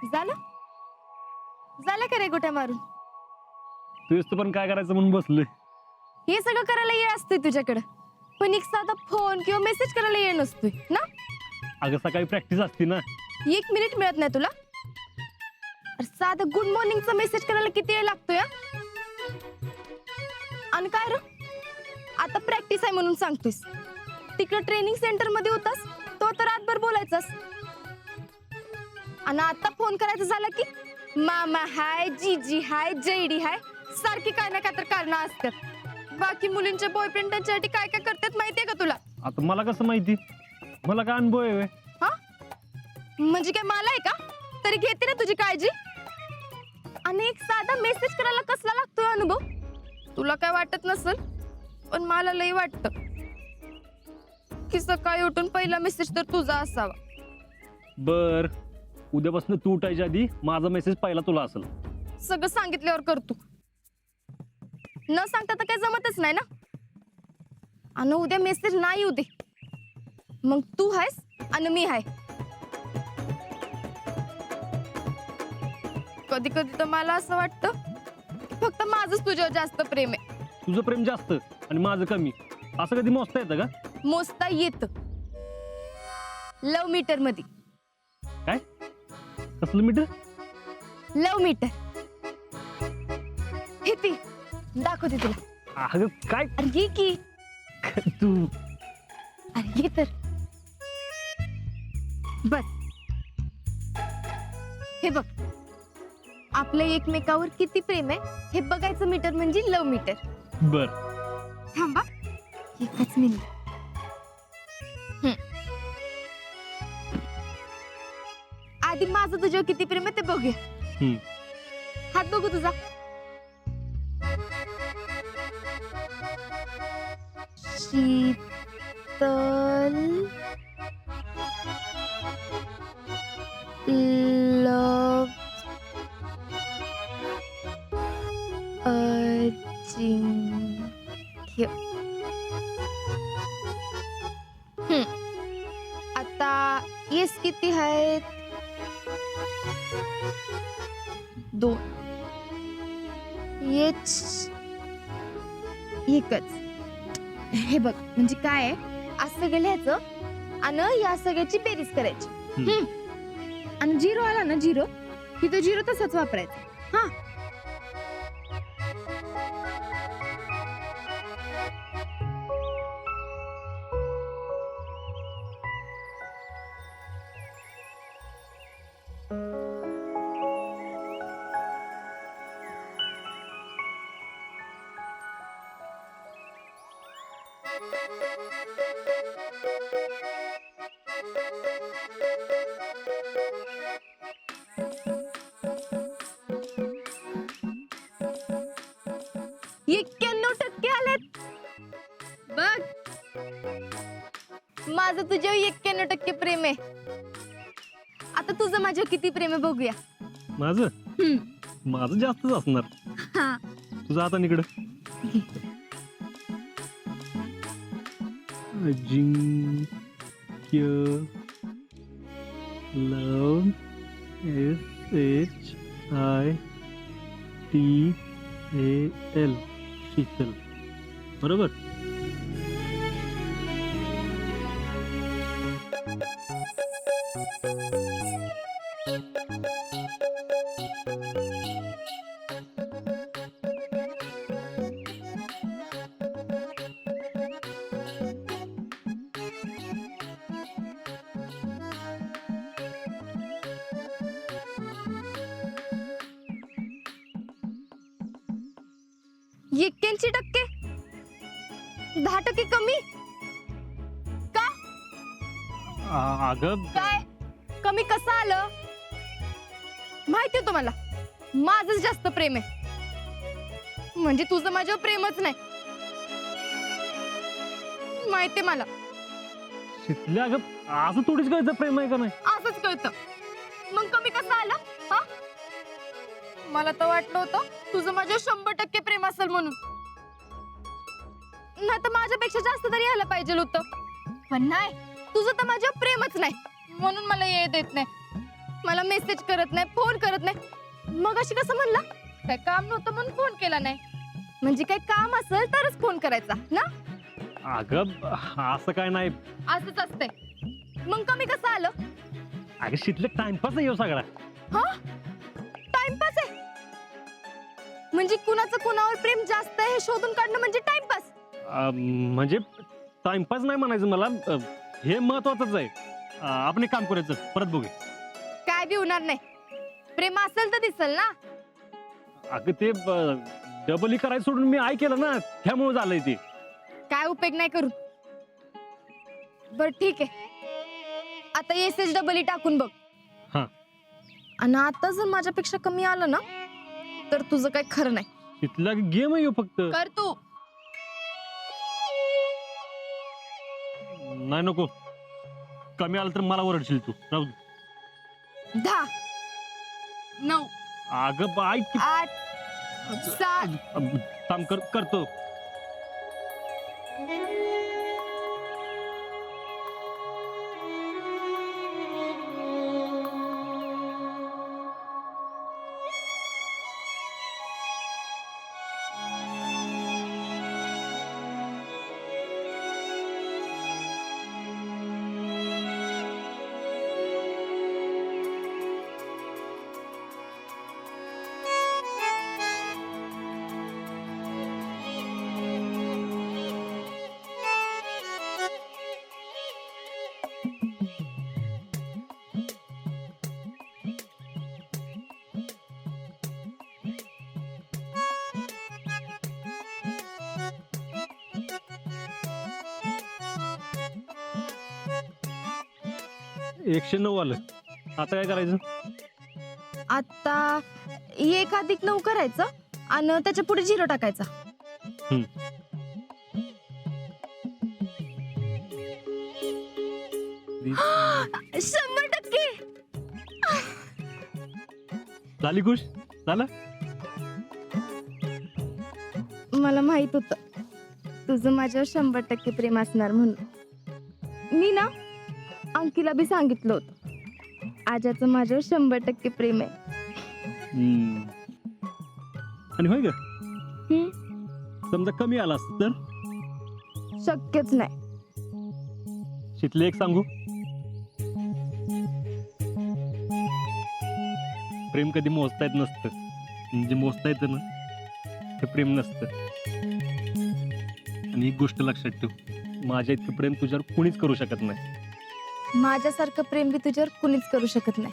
झालं झालं का रे गोट्या मारून? तुझ पण काय करायचं म्हणून बसलोय. हे सगळं करायला येळ असतोय तुझ्याकडे, पण एक साधा फोन किंवा मेसेज करायला येळ नसतोय ना. अगं सकाळी प्रॅक्टिस असते ना. 1 मिनिट मिळत नाही तुला? अरे साधा गुड मॉर्निंगचा मेसेज करायला किती वेळ लागतोय? आणि काय रे, आता प्रॅक्टिस आहे म्हणून सांगतोयस, तिकडे ट्रेनिंग सेंटर मध्ये होतास तो तर रातभर बोलायचास, आणि आता फोन करायचा झाला की मामा हाय, जीजी हाय, जयडी हाय, सारखी काय ना काय तर कारण असतात. बाकी मुलींच्या बॉयफ्रेंड त्यांच्यासाठी काय काय करतात माहितीये का तुला? आता मला कसं माहिती? मला काय अनुभव आहे? हा म्हणजे काय मला आहे का? तरी घेते ना तुझी काळजी. आणि एक साधा मेसेज करायला कसला लागतोय अनुभव? तुला काय वाटत नसेल, पण मला लई वाटत की सकाळी उठून पहिला मेसेज तर तुझा असावा. बर, उद्यापासून तू उठायच्या आधी माझा मेसेज पहिला तुला असेल. सगळं सांगितल्यावर करतो, न सांगता तर काही जमतच नाही ना. आणि उद्या मेसेज नाही येऊ दे, मग तू आहेस आणि मी आहे. कधी कधी तर मला असं वाटतं फक्त माझंच तुझ्यावर जास्त प्रेम आहे. तुझं प्रेम जास्त आणि माझं कमी, असं कधी मोजता येतं का? मोजता येत लव मीटर मध्ये. काय? कसलं मीटर? लव मीटर हे ती दाखवते तुला. अगं काय अरे ये की, तू अरे ये तर बस. हे बघ, आपलं एकमेकावर किती प्रेम आहे हे बघायचं मीटर म्हणजे लव मीटर. बर. थांबा एकच मिनिट. आधी माझं तुझ्यावर किती प्रेम आहे ते बघूया. हात बघू तुझा. शीतल लव अजिंक्य. आता येस किती आहेत? 2. एकच. हे बघ म्हणजे काय आहे, असं लिहायचं आणि या सगळ्याची बेरीज करायची. आणि 0 आला ना, 0 की तो 0 तसाच वापरायचा. हा %91 आलेत. बघ, माझं तुझ्यावर 91% प्रेम आहे. आता तुझं माझ्यावर किती प्रेम आहे बघूया. माझं माझं जास्तच असणार. हा तुझं आता इकडं. अजिंक्य लव SHITAL शीतल. बरोबर. एक्क्याऐंशी टक्के, 10% कमी का? अगं काय कमी कसं आलं? माहितीये तुम्हाला माझंच जास्त प्रेम आहे. म्हणजे तुझं माझ्यावर प्रेमच नाही माहितीये मला. शीतल्या, अगं असं थोडीच कळतं प्रेम आहे का नाही. असंच कळतं, मग कमी कसं आलं? हा मला तर वाटलं होतं तुझं माझ्यावर 100% प्रेम असेल म्हणून, नाही तर माझ्यापेक्षा जास्त तरी यायला पाहिजे होतं. पण नाही, तुझं तर माझ्यावर प्रेमच नाही म्हणून मला येत येत नाही. मला मेसेज करत नाही, फोन करत नाही. मग अशी कसं म्हणला काय काम नव्हतं म्हणून फोन केला नाही? म्हणजे काय काम असेल तरच फोन करायचा ना? अगं असं काय नाही. असंच असतंय. मग कमी कसं आलं? अगं शितले टाइमपास आहे ह्यो सगळा. हा, टाइमपास आहे? म्हणजे कुणाचं कुणावर प्रेम जास्त आहे हे शोधून काढणं म्हणजे टाइमपास? म्हणजे टाइमपास नाही म्हणायचं मला. हे महत्वाचंच आहे. आपण एक काम करायचं, परत बघूया. काय बी होणार नाही. प्रेम असेल तर दिसल ना. अगं ते डबल करायचं सोडून मी आय केलं ना, त्यामुळे झालंय ते. काय उपयोग नाही करू. बर ठीक आहे, आता एसएच डबल टाकून बघ. हा. आणि आता जर माझ्यापेक्षा कमी आलं ना तर तुझं काही खरं नाही. तिथला गेम आहे ह्यो फक्त. कर तू. नाही नको, कमी आलं तर मला ओरडशील तू. राहू दे. 10 9 अगं ऐक की. 8 7 काम करतो. एकशे 9 आलं. आता काय करायचं? आता 1+9 करायचं आणि त्याच्या पुढे 0 टाकायचा. दी- 100%. झाली खुश? झालं? मला माहित होत तुझं माझ्यावर 100% प्रेम असणार म्हणून. मी ना अंकीला बी सांगितलं होतं आजाचं माझ्यावर 100% प्रेम आहे. आणि होय ग, हम्म, समजा कमी आला असत तर? शक्यच नाही. शितले एक सांगू, प्रेम कधी मोजता येत नसतं. म्हणजे मोजता येतं ना, ते प्रेम नसतं. आणि एक गोष्ट लक्षात ठेव, माझ्या इतकं प्रेम तुझ्यावर कुणीच करू शकत नाही. माझ्यासारखं प्रेम बी तुझ्यावर कुणीच करू शकत नाही.